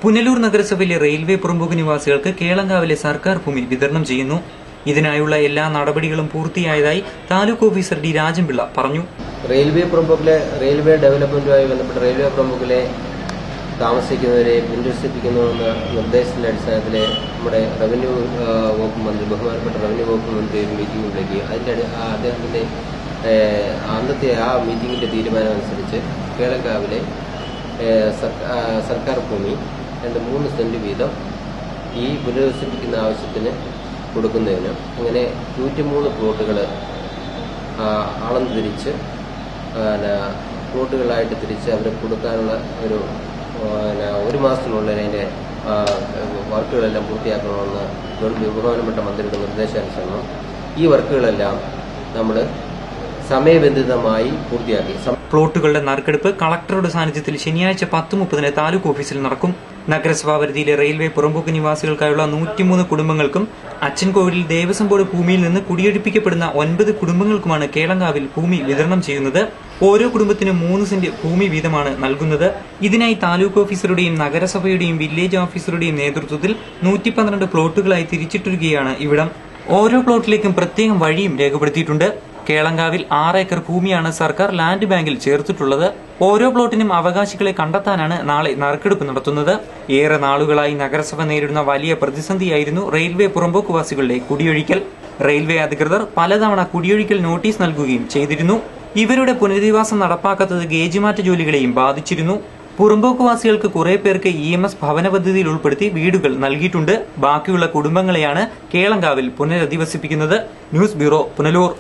പുനലൂർ നഗരസഭയിലെ റെയിൽവേ പുറമ്പോക്ക് നിവാസികൾക്ക് കേളങ്കാവിലെ സർക്കാർ ഭൂമി വിതരണം ചെയ്യുന്നു. ഇതിനായുള്ള എല്ലാ നടപടികളും പൂർത്തിയായതായി താലൂക്ക് ഓഫീസർ ഡി രാജൻപിള്ള പറഞ്ഞു. റെയിൽവേ ഡെവലപ്മെന്റുമായി ബന്ധപ്പെട്ട റെയിൽവേ പുറമ്പോക്കിലെ താമസിക്കുന്നവരെ പുനരധിവസിപ്പിക്കുന്നുവെന്ന നിർദ്ദേശത്തിന്റെ അടിസ്ഥാനത്തിൽ നമ്മുടെ റവന്യൂ വകുപ്പ് മന്ത്രി, ബഹുമാനപ്പെട്ട റവന്യൂ വകുപ്പ് മന്ത്രി ഒരു മീറ്റിംഗ് വിളിക്കുക. അദ്ദേഹത്തിന്റെ അന്നത്തെ ആ മീറ്റിംഗിന്റെ തീരുമാനമനുസരിച്ച് കേളങ്കാവിലെ സർക്കാർ ഭൂമി 3 സെന്റ് വീതം ഈ പുനരധിവസിപ്പിക്കുന്ന ആവശ്യത്തിന് കൊടുക്കുന്നതിന് അങ്ങനെ 103 പ്ലോട്ടുകൾ അളന്ന് തിരിച്ച് പ്ലോട്ടുകളായിട്ട് തിരിച്ച് അവരെ കൊടുക്കാനുള്ള ഒരു മാസത്തിനുള്ളിൽ അതിൻ്റെ വർക്കുകളെല്ലാം പൂർത്തിയാക്കണമെന്ന് ബഹുമാനപ്പെട്ട മന്ത്രിയുടെ നിർദ്ദേശാനുസരണം ഈ വർക്കുകളെല്ലാം നമ്മൾ സമയബന്ധിതമായി പൂർത്തിയാക്കി. പ്ലോട്ടുകളുടെ നറുക്കെടുപ്പ് കളക്ടറുടെ സാന്നിധ്യത്തിൽ ശനിയാഴ്ച 10:30 താലൂക്ക് ഓഫീസിൽ നടക്കും. നഗരസഭാ പരിധിയിലെ റെയിൽവേ പുറമ്പോക്ക് നിവാസികൾക്കായുള്ള 103 കുടുംബങ്ങൾക്കും അച്ചൻകോവിലിൽ ദേവസ്വം ബോർഡ് ഭൂമിയിൽ നിന്ന് കുടിയൊഴിപ്പിക്കപ്പെടുന്ന 9 കുടുംബങ്ങൾക്കുമാണ് കേളങ്കാവിൽ ഭൂമി വിതരണം ചെയ്യുന്നത്. ഓരോ കുടുംബത്തിനും 3 സെന്റ് ഭൂമി വീതമാണ് നൽകുന്നത്. ഇതിനായി താലൂക്ക് ഓഫീസറുടെയും നഗരസഭയുടെയും വില്ലേജ് ഓഫീസറുടെയും നേതൃത്വത്തിൽ 112 പ്ലോട്ടുകളായി തിരിച്ചിട്ടിരിക്കുകയാണ് ഇവിടം. ഓരോ പ്ലോട്ടിലേക്കും പ്രത്യേകം വഴിയും രേഖപ്പെടുത്തിയിട്ടുണ്ട്. കേളങ്കാവിൽ 6 ഏക്കർ ഭൂമിയാണ് സർക്കാർ ലാൻഡ് ബാങ്കിൽ ചേർത്തിട്ടുള്ളത്. ഓരോ പ്ലോട്ടിനും അവകാശികളെ കണ്ടെത്താനാണ് നാളെ നറുക്കെടുപ്പ് നടത്തുന്നത്. ഏറെ നാളുകളായി നഗരസഭ നേരിടുന്ന വലിയ പ്രതിസന്ധിയായിരുന്നു റെയിൽവേ പുറമ്പോക്കുവാസികളുടെ കുടിയൊഴിക്കൽ. റെയിൽവേ അധികൃതർ പലതവണ കുടിയൊഴിക്കൽ നോട്ടീസ് നൽകുകയും ചെയ്തിരുന്നു. ഇവരുടെ പുനരധിവാസം നടപ്പാക്കാത്തത് ഗേജുമാറ്റ ജോലികളെയും ബാധിച്ചിരുന്നു. പുറമ്പോക്കുവാസികൾക്ക് കുറെ പേർക്ക് EMS ഭവന പദ്ധതിയിൽ ഉൾപ്പെടുത്തി വീടുകൾ നൽകിയിട്ടുണ്ട്. ബാക്കിയുള്ള കുടുംബങ്ങളെയാണ് കേളങ്കാവിൽ പുനരധിവസിപ്പിക്കുന്നത്. News bureau, Punalur.